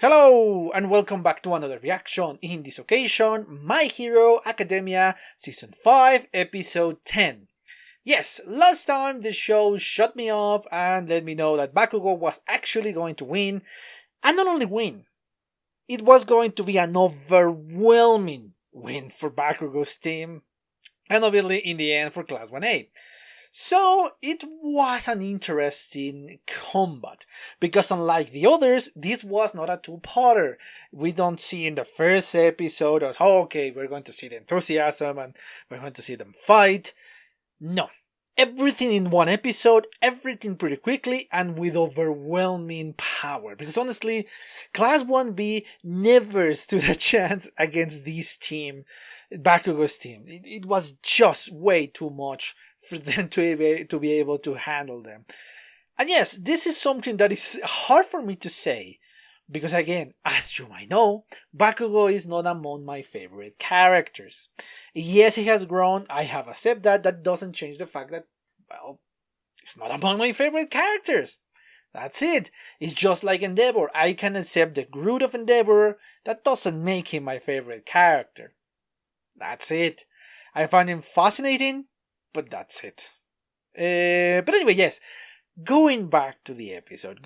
Hello and welcome back to another reaction. In this occasion, My Hero Academia Season 5 Episode 10. Yes, last time the show shut me up and let me know that Bakugo was actually going to win, and not only win, it was going to be an overwhelming win for Bakugo's team, and obviously in the end for Class 1A. So it was an interesting combat, because unlike the others, this was not a two-parter. We don't see in the first episode as, okay, we're going to see the enthusiasm and we're going to see them fight. No. Everything in one episode, everything pretty quickly and with overwhelming power. Because honestly, Class 1B never stood a chance against this team, Bakugo's team. It was just way too much for them to be able to handle them. And yes, this is something that is hard for me to say, because again, as you might know, Bakugo is not among my favorite characters. Yes, he has grown, I have accepted that. That doesn't change the fact that, well, it's not among my favorite characters. That's it. It's just like Endeavor. I can accept the Groot of Endeavor. That doesn't make him my favorite character. That's it. I find him fascinating, but that's it. But anyway, yes. Going back to the episode.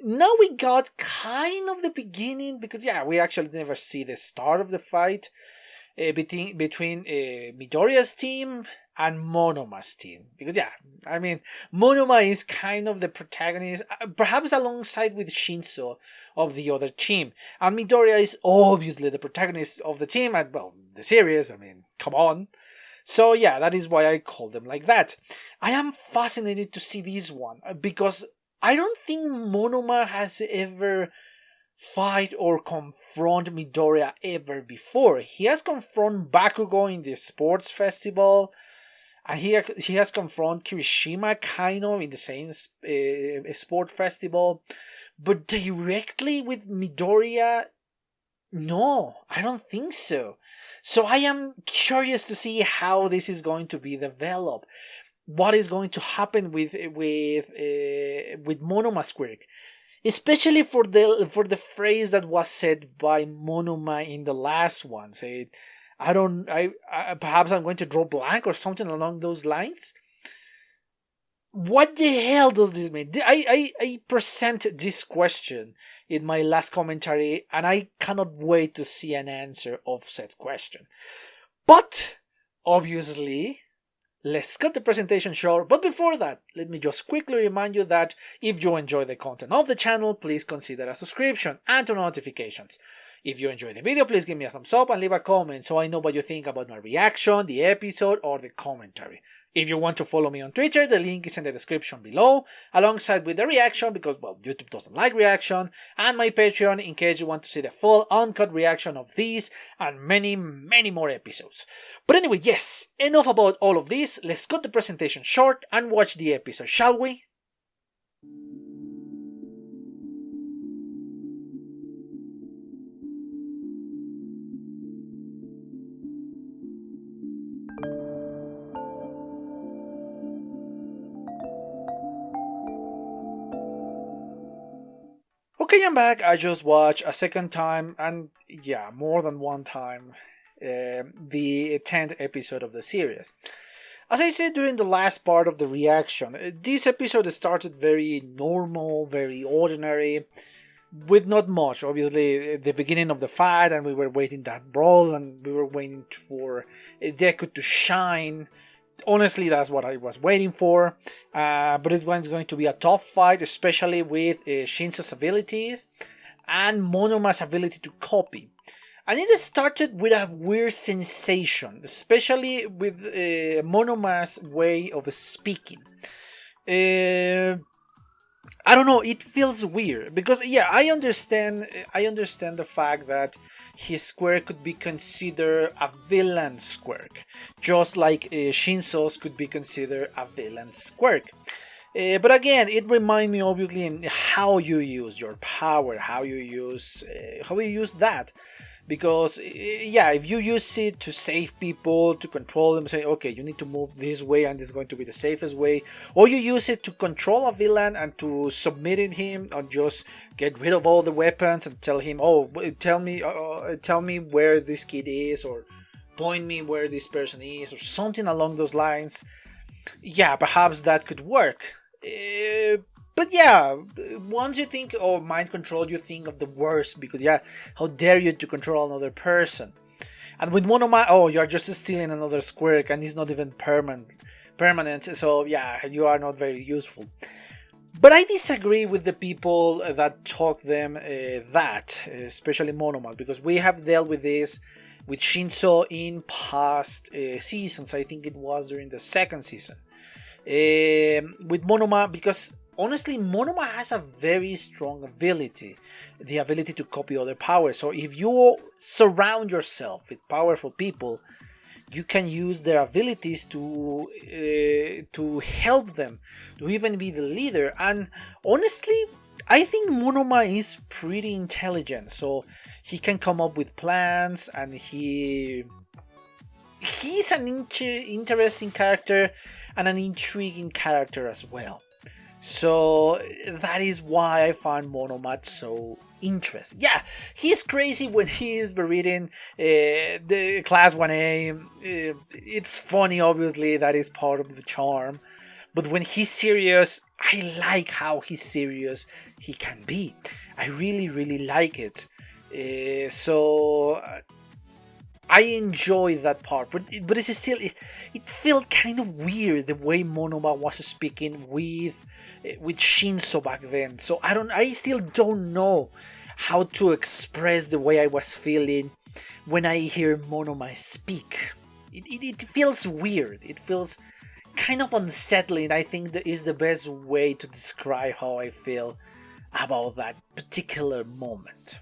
Now we got kind of the beginning, because yeah, we actually never see the start of the fight between Midoriya's team and Monoma's team. Because yeah, I mean, Monoma is kind of the protagonist, perhaps alongside with Shinso of the other team. And Midoriya is obviously the protagonist of the team, and well, the series, I mean, come on. So yeah, that is why I call them like that. I am fascinated to see this one, because I don't think Monoma has ever fight or confront Midoriya ever before. He has confront Bakugo in the sports festival, and he has confront Kirishima kind of in the same sport festival, but directly with Midoriya, no, I don't think so. So I am curious to see how this is going to be developed. What is going to happen with Monoma's quirk, especially for the phrase that was said by Monoma in the last one. Say, perhaps I'm going to draw blank or something along those lines. What the hell does this mean? I present this question in my last commentary, and I cannot wait to see an answer of said question. But, obviously, let's cut the presentation short. But before that, let me just quickly remind you that if you enjoy the content of the channel, please consider a subscription and turn on notifications. If you enjoyed the video, please give me a thumbs up and leave a comment so I know what you think about my reaction, the episode, or the commentary. If you want to follow me on Twitter, the link is in the description below, alongside with the reaction, because, well, YouTube doesn't like reaction, and my Patreon in case you want to see the full uncut reaction of these and many, many more episodes. But anyway, yes, enough about all of this. Let's cut the presentation short and watch the episode, shall we? Okay, I'm back. I just watched a second time, and yeah, more than one time, the 10th episode of the series. As I said during the last part of the reaction, this episode started very normal, very ordinary, with not much. Obviously, the beginning of the fight, and we were waiting that brawl, and we were waiting for Deku to shine. Honestly, that's what I was waiting for, but it was going to be a tough fight, especially with Shinso's abilities and Monoma's ability to copy. And it started with a weird sensation, especially with Monoma's way of speaking. I don't know, it feels weird, because yeah, I understand the fact that his quirk could be considered a villain's quirk, just like Shinso's could be considered a villain's quirk. But again, it reminds me obviously in how you use your power, how you use that. because yeah, if you use it to save people, to control them, say okay, you need to move this way and this is going to be the safest way, or you use it to control a villain and to submit him, or just get rid of all the weapons and tell him, oh, tell me where this kid is, or point me where this person is, or something along those lines. Yeah, perhaps that could work. But yeah, once you think of mind control, you think of the worst, because yeah, how dare you to control another person? And with Monoma, oh, you're just stealing another quirk, and it's not even permanent. So yeah, you are not very useful. But I disagree with the people that talk them especially Monoma, because we have dealt with this with Shinso in past seasons. I think it was during the second season. With Monoma, because honestly, Monoma has a very strong ability, the ability to copy other powers. So if you surround yourself with powerful people, you can use their abilities to help them, to even be the leader. And honestly, I think Monoma is pretty intelligent, so he can come up with plans, and he's an interesting character and an intriguing character as well. So that is why I find Monomat so interesting. Yeah, he's crazy when he is reading the Class 1A. It's funny, obviously, that is part of the charm. But when he's serious, I like how he's serious he can be. I really, really like it. So I enjoy that part, but it's still, it felt kind of weird the way Monoma was speaking with Shinso back then. So I still don't know how to express the way I was feeling when I hear Monoma speak. It feels weird. It feels kind of unsettling. I think that is the best way to describe how I feel about that particular moment.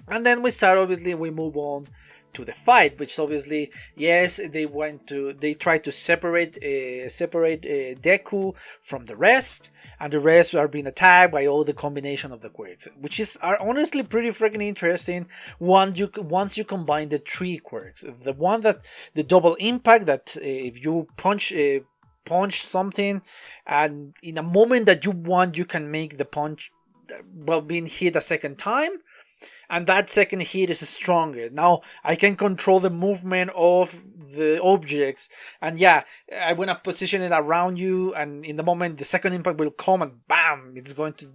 And then we move on to the fight, which obviously, yes, they tried to separate Deku from the rest, and the rest are being attacked by all the combination of the quirks, which are honestly pretty freaking interesting. Once you combine the three quirks, the double impact, that if you punch something, and in a moment that you want, you can make the punch being hit a second time, and that second hit is stronger. Now I can control the movement of the objects, and yeah, I want to position it around you, and in the moment the second impact will come and bam, it's going to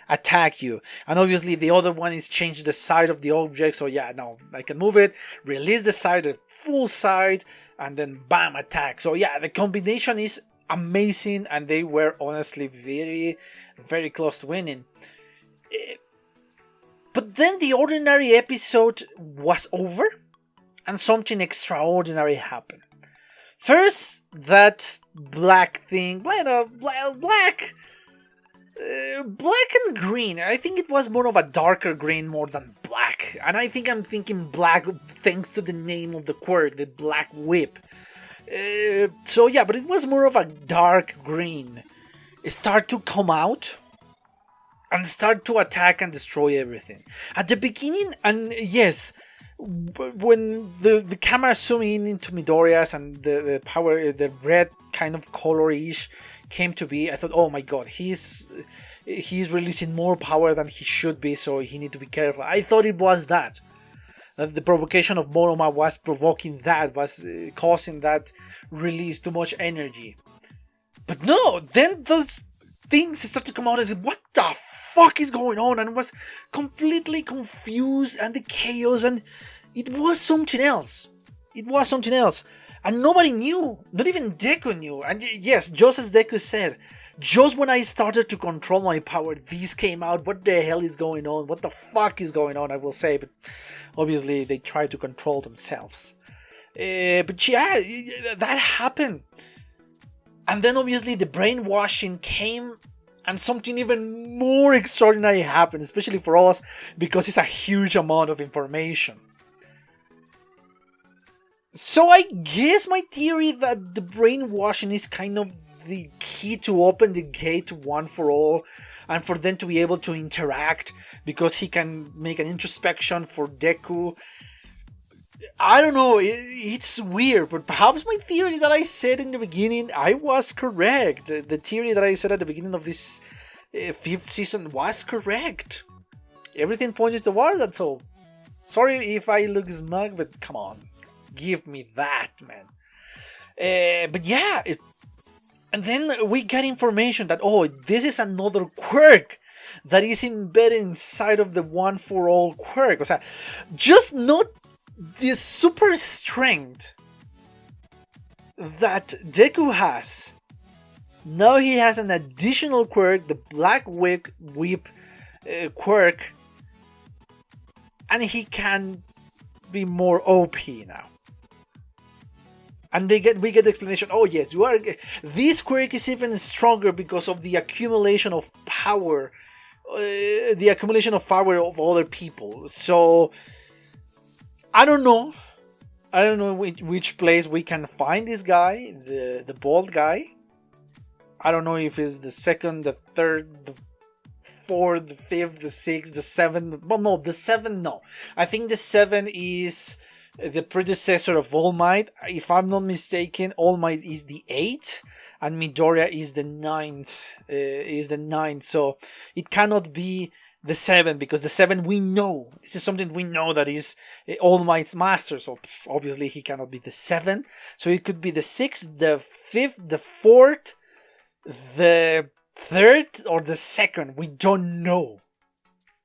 attack you. And obviously the other one is change the side of the object, so yeah, now I can move it, release the side, the full side, and then bam, attack. So yeah, the combination is amazing, and they were honestly very, very close to winning. But then the ordinary episode was over, and something extraordinary happened. First, that black thing, black and green. I think it was more of a darker green more than black, and I think I'm thinking black thanks to the name of the quirk, the Black Whip. So yeah, but it was more of a dark green. It started to come out and start to attack and destroy everything. At the beginning, and yes, when the camera zoomed in into Midoriya's and the power, the red kind of colorish came to be, I thought, oh my god, he's releasing more power than he should be, so he need to be careful. I thought it was that the provocation of Monoma was provoking that, was causing that release too much energy. But no, then those things start to come out and say, what the fuck is going on? And I was completely confused, and the chaos, and it was something else. It was something else. And nobody knew. Not even Deku knew. And yes, just as Deku said, just when I started to control my power, this came out. What the hell is going on? What the fuck is going on, I will say. But obviously they try to control themselves. But yeah, that happened. And then obviously the brainwashing came, and something even more extraordinary happened, especially for us, because it's a huge amount of information. So I guess my theory that the brainwashing is kind of the key to open the gate to One for All and for them to be able to interact because he can make an introspection for Deku. I don't know, it's weird, but perhaps my theory that I said in the beginning, I was correct. The theory that I said at the beginning of this 5th season was correct. Everything points towards that, so sorry if I look smug, but come on, give me that, man. But yeah, and then we get information that, oh, this is another quirk that is embedded inside of the One for All quirk. O sea, just not the super strength that Deku has. Now he has an additional quirk, the Black Whip quirk, and he can be more OP now. And we get the explanation. Oh yes, this quirk is even stronger because of the accumulation of power, of other people. So I don't know which place we can find this guy, the bald guy. I don't know if it's the second, the third, the fourth, the fifth, the sixth, the seventh. Well, no, the seventh, no. I think the 7 is the predecessor of All Might. If I'm not mistaken, All Might is the 8th, and Midoriya is the 9th. So it cannot be the 7, because the 7 we know. This is something we know that is All Might's master. So obviously he cannot be the 7. So it could be the 6th, the 5th, the 4th, the 3rd, or the 2nd. We don't know.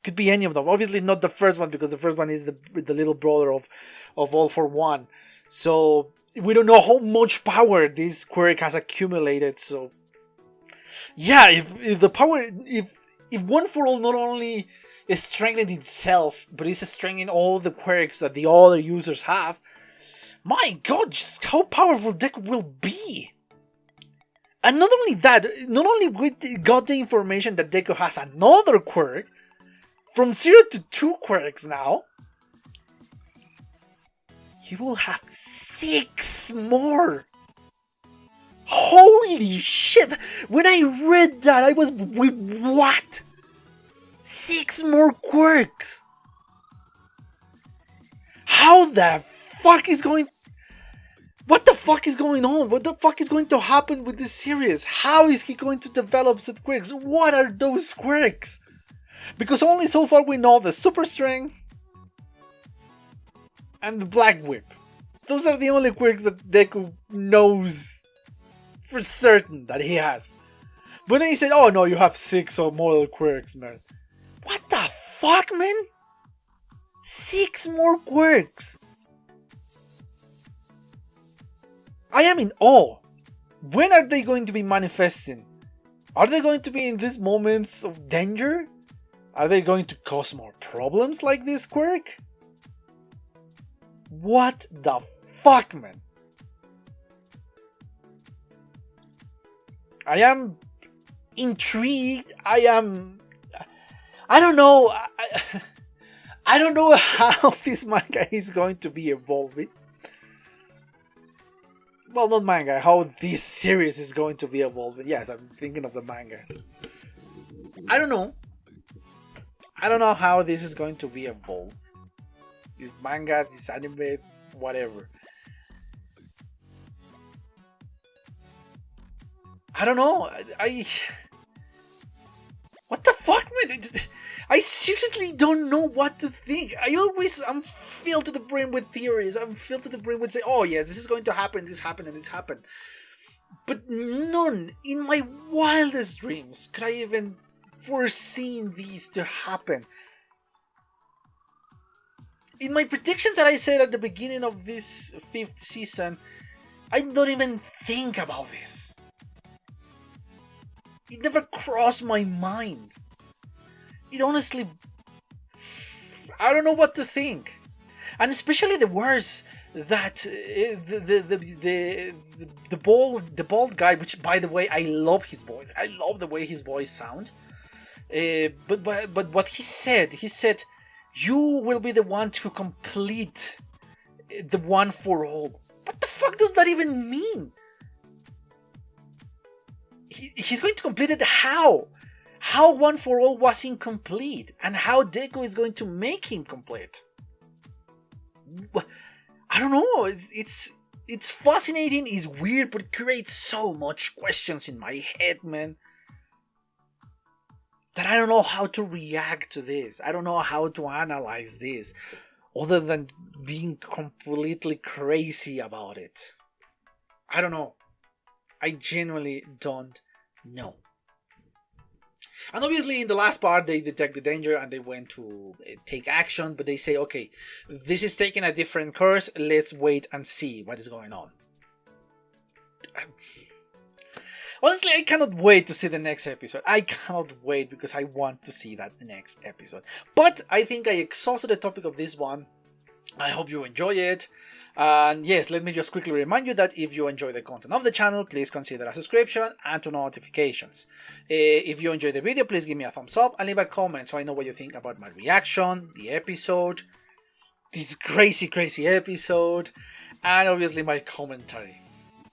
Could be any of them. Obviously not the first one, because the first one is the little brother of All for One. So we don't know how much power this quirk has accumulated. So yeah, if the power, if One for All not only is strengthening itself, but is strengthening all the quirks that the other users have, my god, just how powerful Deku will be. And not only that, not only we got the information that Deku has another quirk, from 0 to 2 quirks now, he will have 6 more. Holy shit! When I read that, I was, wait, what? 6 more quirks? How the fuck is going... What the fuck is going on? What the fuck is going to happen with this series? How is he going to develop such quirks? What are those quirks? Because only so far we know the Super Strength and the Black Whip. Those are the only quirks that Deku knows for certain that he has. But then he said, oh no, you have 6 or more quirks, man. What the fuck, man? 6 more quirks. I am in awe. When are they going to be manifesting? Are they going to be in these moments of danger? Are they going to cause more problems like this quirk? What the fuck, man? I am intrigued. I don't know. I don't know how this manga is going to be evolving. Well, not manga, how this series is going to be evolving. Yes, I'm thinking of the manga. I don't know. I don't know how this is going to be evolved. This manga, this anime, whatever. I don't know. What the fuck, man? I seriously don't know what to think. I'm filled to the brim with theories. I'm filled to the brim with saying, oh yes, this is going to happen, this happened, and this happened. But none in my wildest dreams could I even foreseen these to happen. In my predictions that I said at the beginning of this 5th season, I don't even think about this. It never crossed my mind. It honestly... I don't know what to think. And especially the words that the bald guy, which by the way, I love his voice. I love the way his voice sounds. But what he said, you will be the one to complete the One for All. What the fuck does that even mean? he's going to complete it how? How One for All was incomplete, and how Deku is going to make him complete. I don't know. It's fascinating. It's weird, but it creates so much questions in my head, man. That I don't know how to react to this. I don't know how to analyze this, other than being completely crazy about it. I don't know. I genuinely don't know. And obviously in the last part they detect the danger and they went to take action, but they say, okay, this is taking a different course, let's wait and see what is going on. Honestly, I cannot wait to see the next episode. I cannot wait because I want to see that next episode. But I think I exhausted the topic of this one. I hope you enjoy it. And yes, let me just quickly remind you that if you enjoy the content of the channel, please consider a subscription and turn on notifications. If you enjoy the video, please give me a thumbs up and leave a comment so I know what you think about my reaction, the episode, this crazy episode, and obviously my commentary.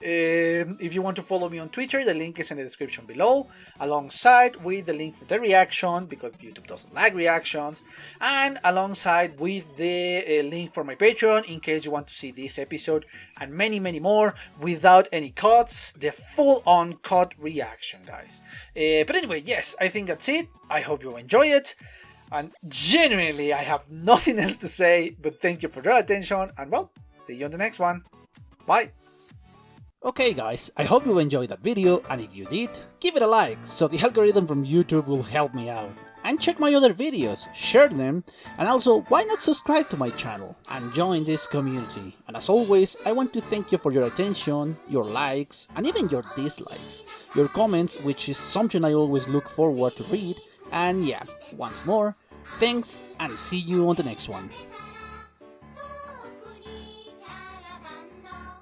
If you want to follow me on Twitter, the link is in the description below, alongside with the link for the reaction, because YouTube doesn't like reactions, and alongside with the link for my Patreon, in case you want to see this episode and many more without any cuts, the full-on cut reaction, guys. But anyway, yes, I think that's it. I hope you enjoy it, and genuinely I have nothing else to say, but thank you for your attention, and well, see you on the next one. Bye! Okay guys, I hope you enjoyed that video, and if you did, give it a like so the algorithm from YouTube will help me out. And check my other videos, share them, and also why not subscribe to my channel and join this community. And as always, I want to thank you for your attention, your likes, and even your dislikes, your comments, which is something I always look forward to read. And yeah, once more, thanks and see you on the next one.